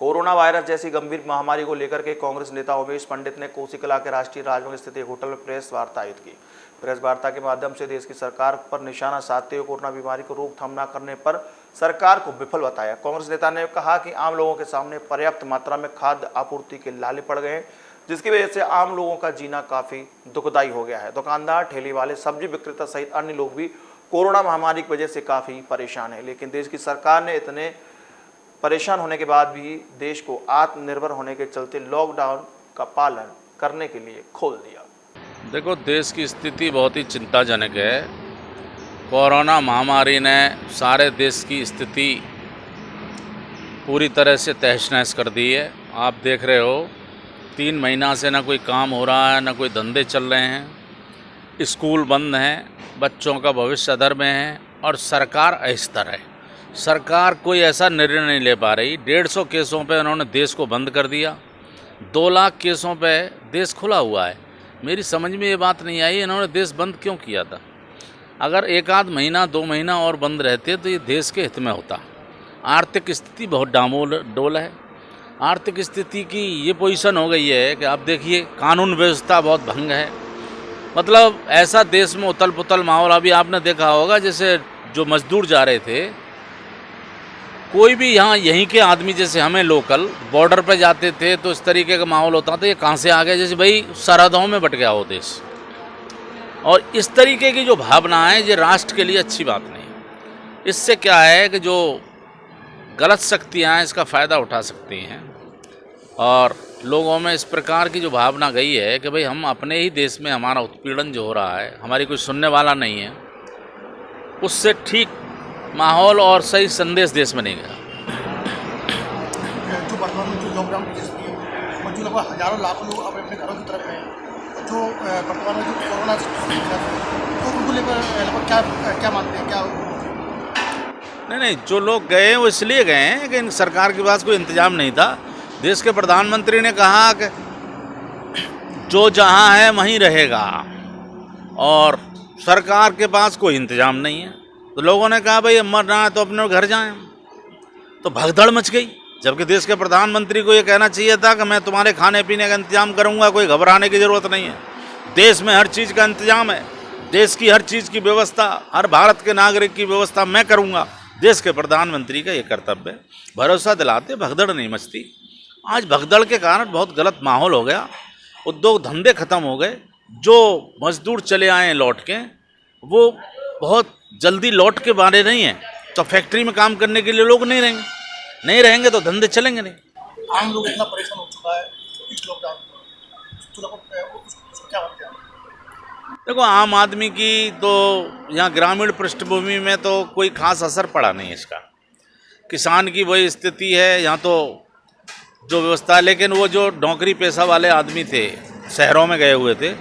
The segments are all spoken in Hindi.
कोरोना वायरस जैसी गंभीर महामारी को लेकर के कांग्रेस नेता उमेश पंडित ने कोसीकला के राष्ट्रीय राजमार्ग स्थित एक होटल में प्रेस वार्ता आयोजित की। प्रेस वार्ता के माध्यम से देश की सरकार पर निशाना साधते हुए कोरोना बीमारी को रोकथाम न करने पर सरकार को विफल बताया। कांग्रेस नेता ने कहा कि आम लोगों के सामने पर्याप्त मात्रा में खाद्य आपूर्ति के लाले पड़ गए हैं, जिसकी वजह से आम लोगों का जीना काफी दुखदायी हो गया है। दुकानदार, ठेले वाले, सब्जी विक्रेता सहित अन्य लोग भी कोरोना महामारी की वजह से काफी परेशान है। लेकिन देश की सरकार ने इतने परेशान होने के बाद भी देश को आत्मनिर्भर होने के चलते लॉकडाउन का पालन करने के लिए खोल दिया। देखो, देश की स्थिति बहुत ही चिंताजनक है। कोरोना महामारी ने सारे देश की स्थिति पूरी तरह से तहस-नहस कर दी है। आप देख रहे हो 3 महीना से ना कोई काम हो रहा है, ना कोई धंधे चल रहे हैं, स्कूल बंद हैं, बच्चों का भविष्य अधर में है और सरकार अस्थिर है। सरकार कोई ऐसा निर्णय नहीं ले पा रही। 150 केसों पे उन्होंने देश को बंद कर दिया, 2 लाख केसों पे देश खुला हुआ है। मेरी समझ में ये बात नहीं आई इन्होंने देश बंद क्यों किया था। अगर 1 आध महीना 2 महीना और बंद रहते तो ये देश के हित में होता। आर्थिक स्थिति बहुत डामाडोल है। आर्थिक स्थिति की ये पोजीशन हो गई है कि आप देखिए कानून व्यवस्था बहुत भंग है। मतलब ऐसा देश में उथल पुथल माहौल। अभी आपने देखा होगा जैसे जो मजदूर जा रहे थे, कोई भी यहाँ यहीं के आदमी जैसे हमें लोकल बॉर्डर पे जाते थे तो इस तरीके का माहौल होता था, ये कहाँ से आ गया, जैसे भाई सरहदों में बट गया हो देश। और इस तरीके की जो भावना है ये राष्ट्र के लिए अच्छी बात नहीं है। इससे क्या है कि जो गलत शक्तियाँ हैं इसका फ़ायदा उठा सकती हैं और लोगों में इस प्रकार की जो भावना गई है कि भाई हम अपने ही देश में हमारा उत्पीड़न जो हो रहा है, हमारी कोई सुनने वाला नहीं है, उससे ठीक माहौल और सही संदेश देश में नहीं गया। जो वर्तमान में जो लॉकडाउन की स्थिति है और जो लगभग हजारों लाखों लोग अब अपने घरों की तरफ हैं, जो वर्तमान में जो कोरोना तो उनको लेकर लगभग क्या मानते हैं, क्या? नहीं, जो लोग गए वो इसलिए गए हैं कि इन सरकार के पास कोई इंतजाम नहीं था। देश के प्रधानमंत्री ने कहा कि जो जहां है वहीं रहेगा और सरकार के पास कोई इंतजाम नहीं है। तो लोगों ने कहा भाई मरना है तो अपने घर जाएं। तो भगदड़ मच गई, जबकि देश के प्रधानमंत्री को ये कहना चाहिए था कि मैं तुम्हारे खाने पीने का इंतजाम करूंगा, कोई घबराने की ज़रूरत नहीं है। देश में हर चीज़ का इंतजाम है, देश की हर चीज़ की व्यवस्था, हर भारत के नागरिक की व्यवस्था मैं करूंगा। देश के प्रधानमंत्री का ये कर्तव्य है। भरोसा दिलाते भगदड़ नहीं मचती। आज भगदड़ के कारण बहुत गलत माहौल हो गया, उद्योग धंधे खत्म हो गए। जो मजदूर चले आए लौट के, वो बहुत जल्दी लौट के बारे नहीं है। तो फैक्ट्री में काम करने के लिए लोग नहीं रहेंगे तो धंधे चलेंगे नहीं। आम लोग इतना परेशान हो चुका है इस लॉकडाउन में, तो उसको क्या बनते हैं? देखो, आम आदमी की तो यहाँ ग्रामीण पृष्ठभूमि में तो कोई खास असर पड़ा नहीं इसका। किसान की वही स्थिति है यहाँ तो जो व्यवस्था है, लेकिन वो जो नौकरी पेशा वाले आदमी थे, शहरों में गए हुए थे,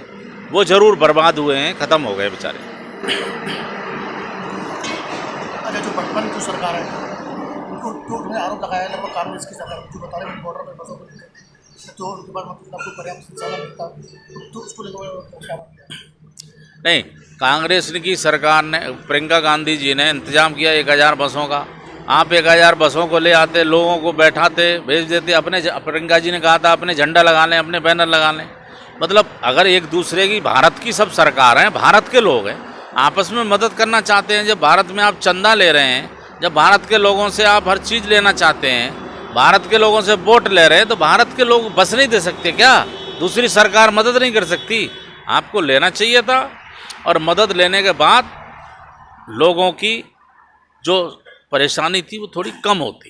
वो ज़रूर बर्बाद हुए हैं, ख़त्म हो गए बेचारे। अच्छा, जो वर्तमान की जो सरकार है उनको तो उन्होंने आरोप लगाया है लगभग कांग्रेस की सरकार जो बता रहे हैं बॉर्डर पर बसों को लेकर, तो उनके बाद मतलब आपको पर्याप्त संसाधन मिलता तो उसको लेकर क्या बनता है? नहीं, कांग्रेस की सरकार ने, प्रियंका गांधी जी ने इंतजाम किया 1000 बसों का। आप 1000 बसों को ले आते, लोगों को बैठाते, भेज देते। अपने प्रियंका जी ने कहा था अपने झंडा लगा लें, अपने बैनर लगा लें। मतलब अगर एक दूसरे की, भारत की सब सरकार हैं, भारत के लोग हैं, आपस में मदद करना चाहते हैं। जब भारत में आप चंदा ले रहे हैं, जब भारत के लोगों से आप हर चीज़ लेना चाहते हैं, भारत के लोगों से वोट ले रहे हैं, तो भारत के लोग बस नहीं दे सकते क्या? दूसरी सरकार मदद नहीं कर सकती? आपको लेना चाहिए था और मदद लेने के बाद लोगों की जो परेशानी थी वो थोड़ी कम होती।